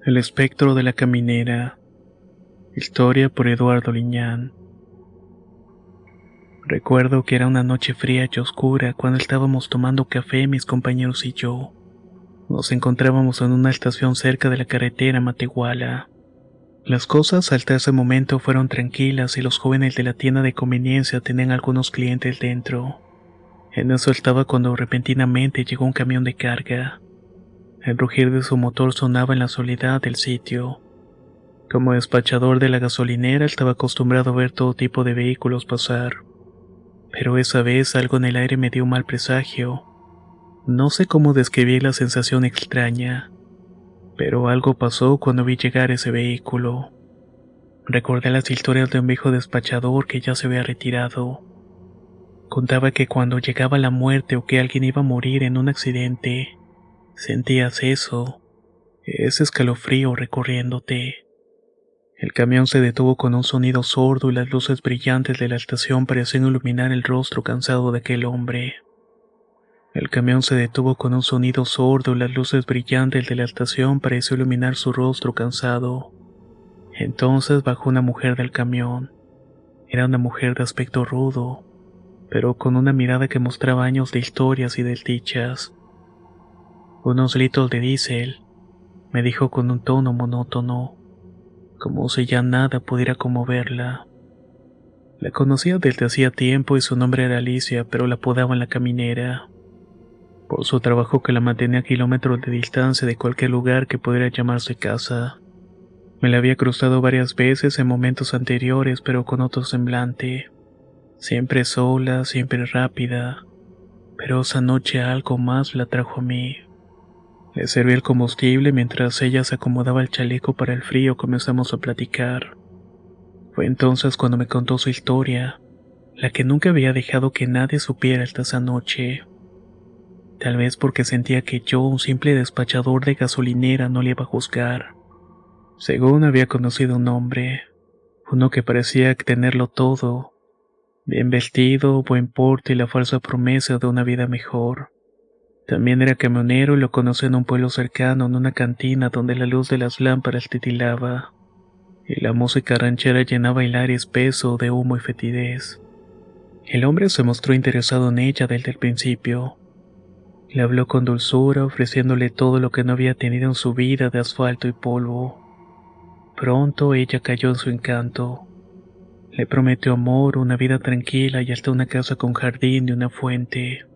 El espectro de la caminera. Historia por Eduardo Liñán. Recuerdo que era una noche fría y oscura cuando estábamos tomando café mis compañeros y yo. Nos encontrábamos en una estación cerca de la carretera Matehuala. Las cosas hasta ese momento fueron tranquilas y los jóvenes de la tienda de conveniencia tenían algunos clientes dentro. En eso estaba cuando repentinamente llegó un camión de carga. El rugir de su motor sonaba en la soledad del sitio. Como despachador de la gasolinera estaba acostumbrado a ver todo tipo de vehículos pasar. Pero esa vez algo en el aire me dio un mal presagio. No sé cómo describir la sensación extraña, pero algo pasó cuando vi llegar ese vehículo. Recordé las historias de un viejo despachador que ya se había retirado. Contaba que cuando llegaba la muerte o que alguien iba a morir en un accidente, sentías eso, ese escalofrío recorriéndote. El camión se detuvo con un sonido sordo y las luces brillantes de la estación parecían iluminar el rostro cansado de aquel hombre. El camión se detuvo con un sonido sordo y las luces brillantes de la estación parecían iluminar su rostro cansado. Entonces bajó una mujer del camión. Era una mujer de aspecto rudo, pero con una mirada que mostraba años de historias y desdichas. Unos litros de diésel, me dijo con un tono monótono, como si ya nada pudiera conmoverla. La conocía desde hacía tiempo y su nombre era Alicia, pero la apodaban la caminera, por su trabajo que la mantenía a kilómetros de distancia de cualquier lugar que pudiera llamarse casa. Me la había cruzado varias veces en momentos anteriores, pero con otro semblante. Siempre sola, siempre rápida, pero esa noche algo más la trajo a mí. Le serví el combustible mientras ella se acomodaba el chaleco para el frío. Comenzamos a platicar. Fue entonces cuando me contó su historia, la que nunca había dejado que nadie supiera hasta esa noche. Tal vez porque sentía que yo, un simple despachador de gasolinera, no le iba a juzgar. Según había conocido un hombre, uno que parecía tenerlo todo, bien vestido, buen porte y la falsa promesa de una vida mejor. También era camionero y lo conocí en un pueblo cercano, en una cantina donde la luz de las lámparas titilaba y la música ranchera llenaba el aire espeso de humo y fetidez. El hombre se mostró interesado en ella desde el principio. Le habló con dulzura, ofreciéndole todo lo que no había tenido en su vida de asfalto y polvo. Pronto ella cayó en su encanto. Le prometió amor, una vida tranquila y hasta una casa con jardín y una fuente.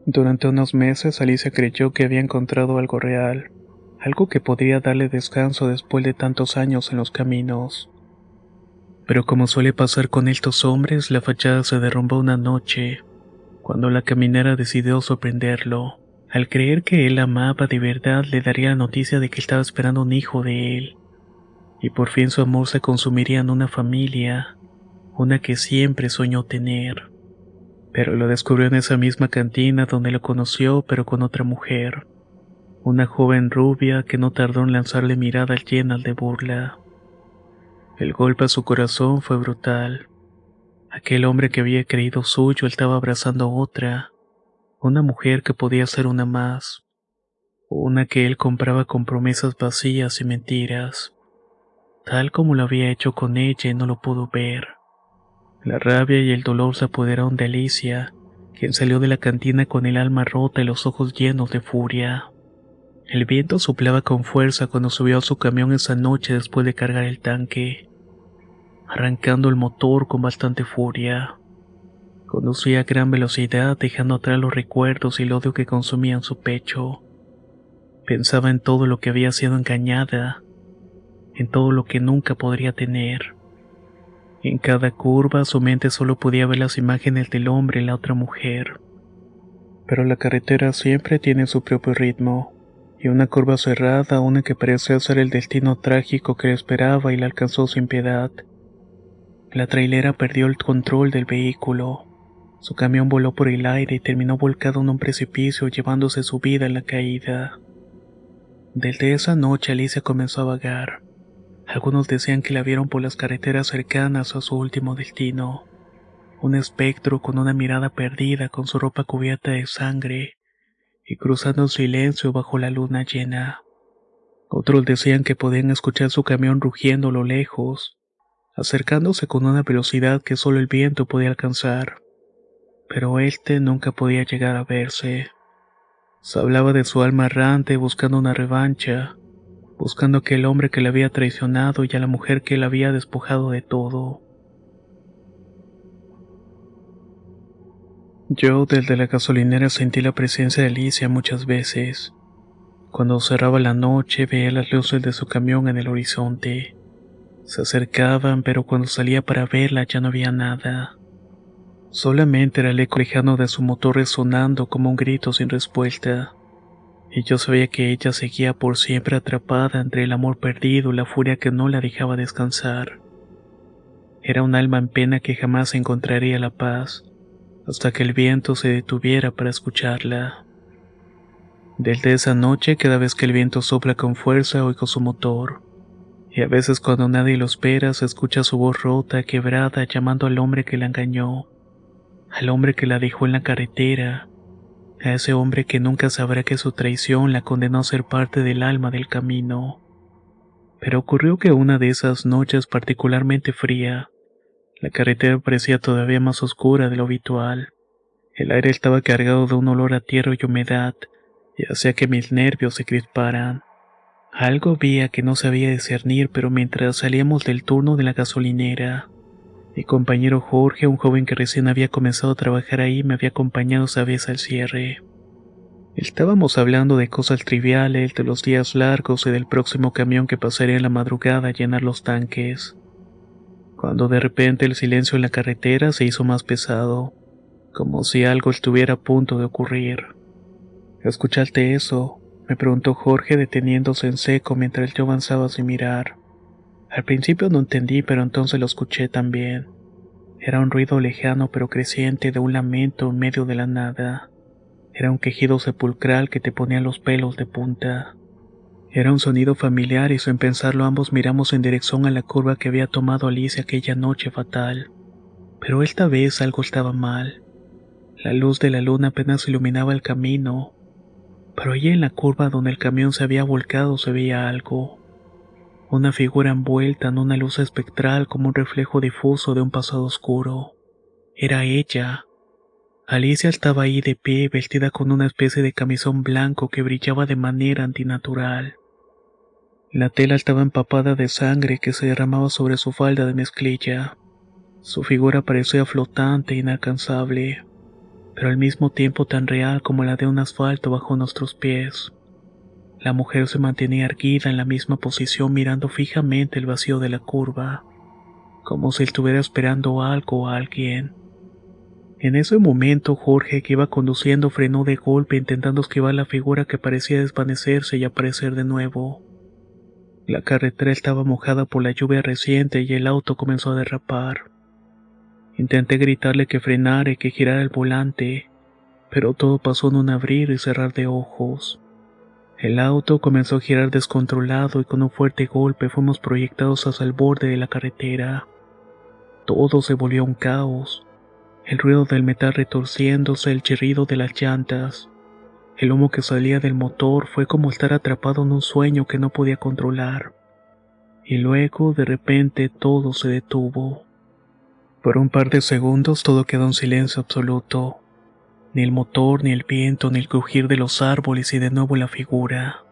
Durante unos meses Alicia creyó que había encontrado algo real, algo que podría darle descanso después de tantos años en los caminos. Pero como suele pasar con estos hombres, la fachada se derrumbó una noche, cuando la caminera decidió sorprenderlo. Al creer que él la amaba de verdad, le daría la noticia de que estaba esperando un hijo de él, y por fin su amor se consumiría en una familia, una que siempre soñó tener. Pero lo descubrió en esa misma cantina donde lo conoció, pero con otra mujer, una joven rubia que no tardó en lanzarle miradas llenas de burla. El golpe a su corazón fue brutal. Aquel hombre que había creído suyo estaba abrazando a otra, una mujer que podía ser una más, una que él compraba con promesas vacías y mentiras, tal como lo había hecho con ella y no lo pudo ver. La rabia y el dolor se apoderaron de Alicia, quien salió de la cantina con el alma rota y los ojos llenos de furia. El viento soplaba con fuerza cuando subió a su camión esa noche después de cargar el tanque, arrancando el motor con bastante furia. Conducía a gran velocidad, dejando atrás los recuerdos y el odio que consumían su pecho. Pensaba en todo lo que había sido engañada, en todo lo que nunca podría tener. En cada curva su mente solo podía ver las imágenes del hombre y la otra mujer. Pero la carretera siempre tiene su propio ritmo, y una curva cerrada, una que parecía ser el destino trágico que le esperaba y la alcanzó sin piedad. La trailera perdió el control del vehículo. Su camión voló por el aire y terminó volcado en un precipicio, llevándose su vida en la caída. Desde esa noche Alicia comenzó a vagar. Algunos decían que la vieron por las carreteras cercanas a su último destino. Un espectro con una mirada perdida, con su ropa cubierta de sangre, y cruzando en silencio bajo la luna llena. Otros decían que podían escuchar su camión rugiendo a lo lejos, acercándose con una velocidad que solo el viento podía alcanzar, pero este nunca podía llegar a verse. Se hablaba de su alma errante buscando una revancha, buscando a aquel hombre que le había traicionado y a la mujer que le había despojado de todo. Yo desde la gasolinera sentí la presencia de Alicia muchas veces. Cuando cerraba la noche veía las luces de su camión en el horizonte. Se acercaban, pero cuando salía para verla ya no había nada. Solamente era el eco lejano de su motor resonando como un grito sin respuesta. Y yo sabía que ella seguía por siempre atrapada entre el amor perdido y la furia que no la dejaba descansar. Era un alma en pena que jamás encontraría la paz, hasta que el viento se detuviera para escucharla. Desde esa noche, cada vez que el viento sopla con fuerza, oigo su motor. Y a veces cuando nadie lo espera, se escucha su voz rota, quebrada, llamando al hombre que la engañó, al hombre que la dejó en la carretera, a ese hombre que nunca sabrá que su traición la condenó a ser parte del alma del camino. Pero ocurrió que una de esas noches particularmente fría, la carretera parecía todavía más oscura de lo habitual. El aire estaba cargado de un olor a tierra y humedad, y hacía que mis nervios se crisparan. Algo había que no sabía discernir, pero mientras salíamos del turno de la gasolinera, mi compañero Jorge, un joven que recién había comenzado a trabajar ahí, me había acompañado esa vez al cierre. Estábamos hablando de cosas triviales, de los días largos y del próximo camión que pasaría en la madrugada a llenar los tanques, cuando de repente el silencio en la carretera se hizo más pesado, como si algo estuviera a punto de ocurrir. ¿Escuchaste eso?, me preguntó Jorge deteniéndose en seco mientras yo avanzaba sin mirar. Al principio no entendí, pero entonces lo escuché también. Era un ruido lejano pero creciente de un lamento en medio de la nada. Era un quejido sepulcral que te ponía los pelos de punta. Era un sonido familiar y sin pensarlo ambos miramos en dirección a la curva que había tomado Alicia aquella noche fatal. Pero esta vez algo estaba mal. La luz de la luna apenas iluminaba el camino, pero allí en la curva donde el camión se había volcado se veía algo. Una figura envuelta en una luz espectral como un reflejo difuso de un pasado oscuro. Era ella. Alicia estaba ahí de pie, vestida con una especie de camisón blanco que brillaba de manera antinatural. La tela estaba empapada de sangre que se derramaba sobre su falda de mezclilla. Su figura parecía flotante e inalcanzable, pero al mismo tiempo tan real como la de un asfalto bajo nuestros pies. La mujer se mantenía erguida en la misma posición mirando fijamente el vacío de la curva, como si estuviera esperando algo o a alguien. En ese momento Jorge, que iba conduciendo, frenó de golpe intentando esquivar la figura que parecía desvanecerse y aparecer de nuevo. La carretera estaba mojada por la lluvia reciente y el auto comenzó a derrapar. Intenté gritarle que frenara y que girara el volante, pero todo pasó en un abrir y cerrar de ojos. El auto comenzó a girar descontrolado y con un fuerte golpe fuimos proyectados hacia el borde de la carretera. Todo se volvió un caos. El ruido del metal retorciéndose, el chirrido de las llantas, el humo que salía del motor fue como estar atrapado en un sueño que no podía controlar. Y luego, de repente, todo se detuvo. Por un par de segundos todo quedó en silencio absoluto. Ni el motor, ni el viento, ni el crujir de los árboles y de nuevo la figura.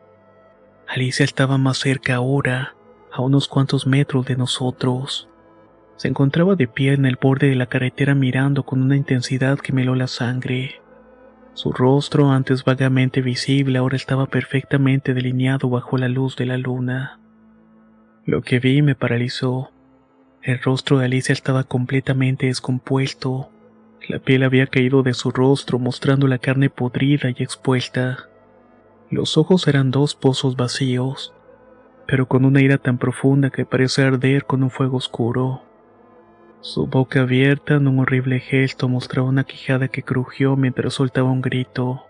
Alicia estaba más cerca ahora, a unos cuantos metros de nosotros. Se encontraba de pie en el borde de la carretera mirando con una intensidad que me heló la sangre. Su rostro, antes vagamente visible, ahora estaba perfectamente delineado bajo la luz de la luna. Lo que vi me paralizó. El rostro de Alicia estaba completamente descompuesto. La piel había caído de su rostro, mostrando la carne podrida y expuesta. Los ojos eran dos pozos vacíos, pero con una ira tan profunda que parecía arder con un fuego oscuro. Su boca abierta en un horrible gesto mostraba una quijada que crujió mientras soltaba un grito,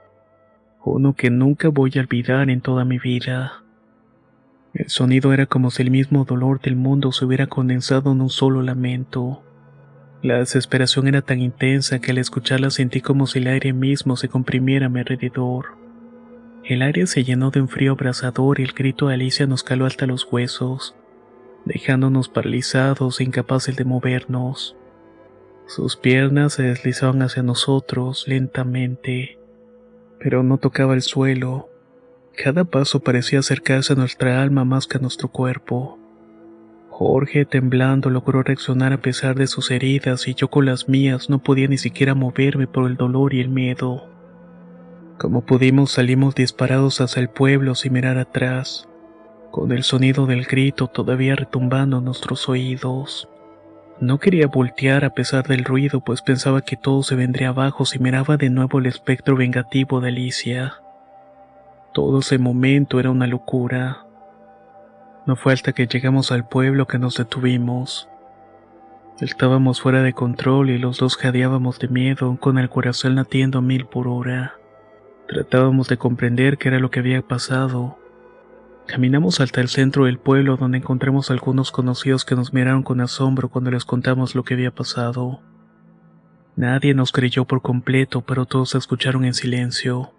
uno que nunca voy a olvidar en toda mi vida. El sonido era como si el mismo dolor del mundo se hubiera condensado en un solo lamento. La desesperación era tan intensa que al escucharla sentí como si el aire mismo se comprimiera a mi alrededor. El aire se llenó de un frío abrasador y el grito de Alicia nos caló hasta los huesos, dejándonos paralizados e incapaces de movernos. Sus piernas se deslizaban hacia nosotros lentamente, pero no tocaba el suelo. Cada paso parecía acercarse a nuestra alma más que a nuestro cuerpo. Jorge, temblando, logró reaccionar a pesar de sus heridas y yo con las mías no podía ni siquiera moverme por el dolor y el miedo. Como pudimos salimos disparados hacia el pueblo sin mirar atrás, con el sonido del grito todavía retumbando en nuestros oídos. No quería voltear a pesar del ruido, pues pensaba que todo se vendría abajo si miraba de nuevo el espectro vengativo de Alicia. Todo ese momento era una locura. No fue hasta que llegamos al pueblo que nos detuvimos. Estábamos fuera de control y los dos jadeábamos de miedo, con el corazón latiendo a 1000 por hora. Tratábamos de comprender qué era lo que había pasado. Caminamos hasta el centro del pueblo, donde encontramos a algunos conocidos que nos miraron con asombro cuando les contamos lo que había pasado. Nadie nos creyó por completo, pero todos escucharon en silencio.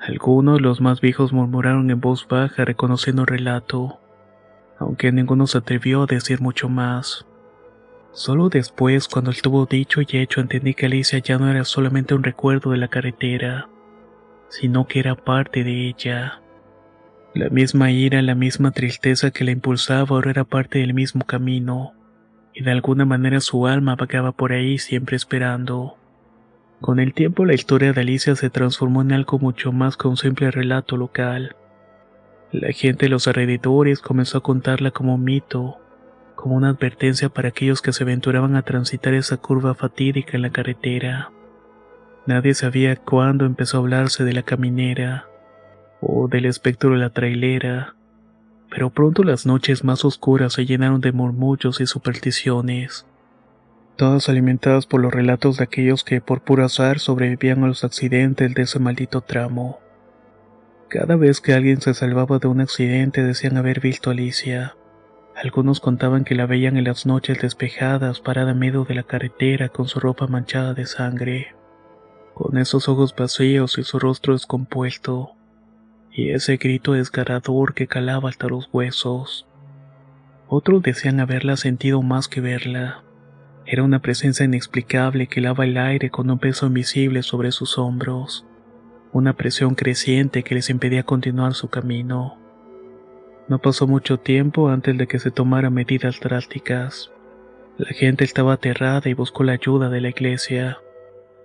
Algunos, los más viejos, murmuraron en voz baja reconociendo el relato, aunque ninguno se atrevió a decir mucho más. Solo después, cuando estuvo dicho y hecho, entendí que Alicia ya no era solamente un recuerdo de la carretera, sino que era parte de ella. La misma ira, la misma tristeza que la impulsaba ahora era parte del mismo camino, y de alguna manera su alma vagaba por ahí siempre esperando. Con el tiempo la historia de Alicia se transformó en algo mucho más que un simple relato local. La gente de los alrededores comenzó a contarla como un mito, como una advertencia para aquellos que se aventuraban a transitar esa curva fatídica en la carretera. Nadie sabía cuándo empezó a hablarse de la caminera o del espectro de la trailera, pero pronto las noches más oscuras se llenaron de murmullos y supersticiones, todas alimentadas por los relatos de aquellos que por puro azar sobrevivían a los accidentes de ese maldito tramo. Cada vez que alguien se salvaba de un accidente decían haber visto a Alicia. Algunos contaban que la veían en las noches despejadas, parada en medio de la carretera con su ropa manchada de sangre, con esos ojos vacíos y su rostro descompuesto, y ese grito desgarrador que calaba hasta los huesos. Otros decían haberla sentido más que verla. Era una presencia inexplicable que helaba el aire con un peso invisible sobre sus hombros, una presión creciente que les impedía continuar su camino. No pasó mucho tiempo antes de que se tomaran medidas drásticas. La gente estaba aterrada y buscó la ayuda de la iglesia.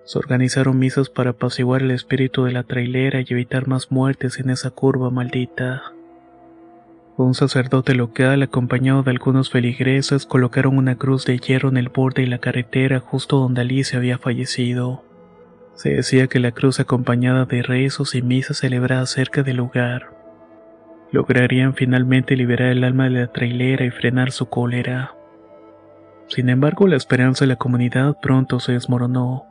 Se organizaron misas para apaciguar el espíritu de la trailera y evitar más muertes en esa curva maldita. Un sacerdote local, acompañado de algunos feligreses, colocaron una cruz de hierro en el borde de la carretera justo donde Alicia había fallecido. Se decía que la cruz, acompañada de rezos y misas celebradas cerca del lugar, lograrían finalmente liberar el alma de la trailera y frenar su cólera. Sin embargo, la esperanza de la comunidad pronto se desmoronó.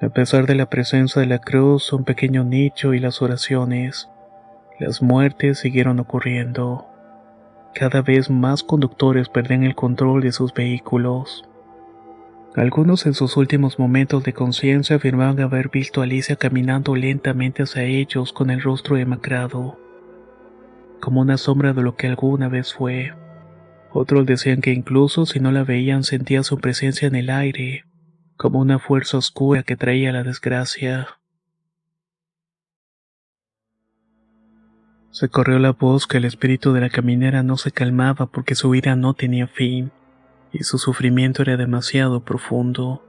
A pesar de la presencia de la cruz, un pequeño nicho y las oraciones, las muertes siguieron ocurriendo. Cada vez más conductores perdían el control de sus vehículos. Algunos en sus últimos momentos de conciencia afirmaban haber visto a Alicia caminando lentamente hacia ellos con el rostro demacrado, como una sombra de lo que alguna vez fue. Otros decían que incluso si no la veían sentían su presencia en el aire, como una fuerza oscura que traía la desgracia. Se corrió la voz que el espíritu de la caminera no se calmaba porque su ira no tenía fin, y su sufrimiento era demasiado profundo.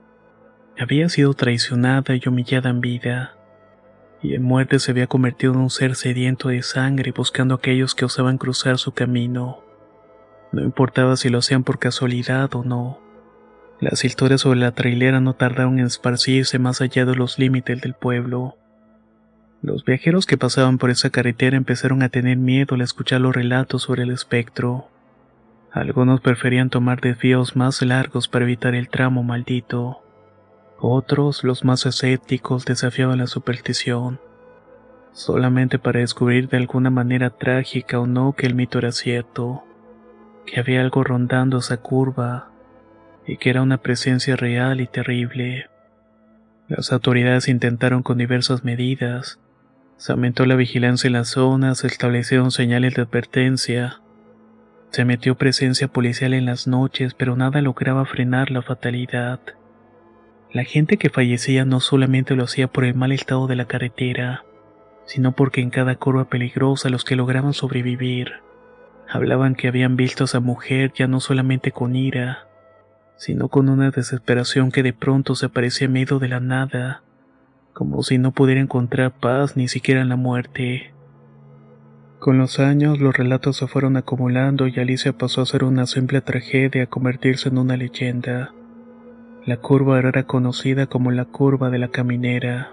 Había sido traicionada y humillada en vida, y en muerte se había convertido en un ser sediento de sangre buscando a aquellos que osaban cruzar su camino. No importaba si lo hacían por casualidad o no. Las historias sobre la trailera no tardaron en esparcirse más allá de los límites del pueblo. Los viajeros que pasaban por esa carretera empezaron a tener miedo al escuchar los relatos sobre el espectro. Algunos preferían tomar desvíos más largos para evitar el tramo maldito. Otros, los más escépticos, desafiaban la superstición, solamente para descubrir de alguna manera trágica o no que el mito era cierto, que había algo rondando esa curva y que era una presencia real y terrible. Las autoridades intentaron con diversas medidas. Se aumentó la vigilancia en la zona, se establecieron señales de advertencia. Se metió presencia policial en las noches, pero nada lograba frenar la fatalidad. La gente que fallecía no solamente lo hacía por el mal estado de la carretera, sino porque en cada curva peligrosa los que lograban sobrevivir hablaban que habían visto a esa mujer ya no solamente con ira, sino con una desesperación que de pronto se aparecía en medio de la nada, como si no pudiera encontrar paz ni siquiera en la muerte. Con los años los relatos se fueron acumulando y Alicia pasó a ser una simple tragedia a convertirse en una leyenda. La curva era conocida como la curva de la caminera.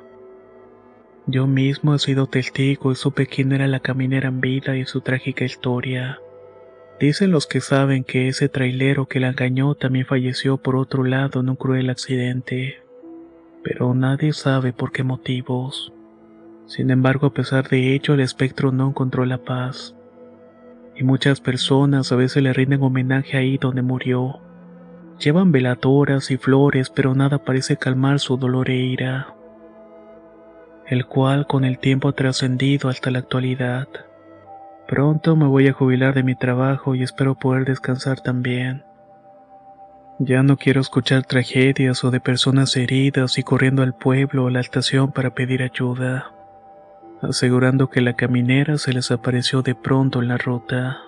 Yo mismo he sido testigo y supe quién era la caminera en vida y su trágica historia. Dicen los que saben que ese trailero que la engañó también falleció por otro lado en un cruel accidente, pero nadie sabe por qué motivos. Sin embargo, a pesar de ello, el espectro no encontró la paz, y muchas personas a veces le rinden homenaje ahí donde murió. Llevan veladoras y flores, pero nada parece calmar su dolor e ira, el cual con el tiempo ha trascendido hasta la actualidad. Pronto me voy a jubilar de mi trabajo y espero poder descansar también. Ya no quiero escuchar tragedias o de personas heridas y corriendo al pueblo o a la estación para pedir ayuda, asegurando que la caminera se les apareció de pronto en la ruta.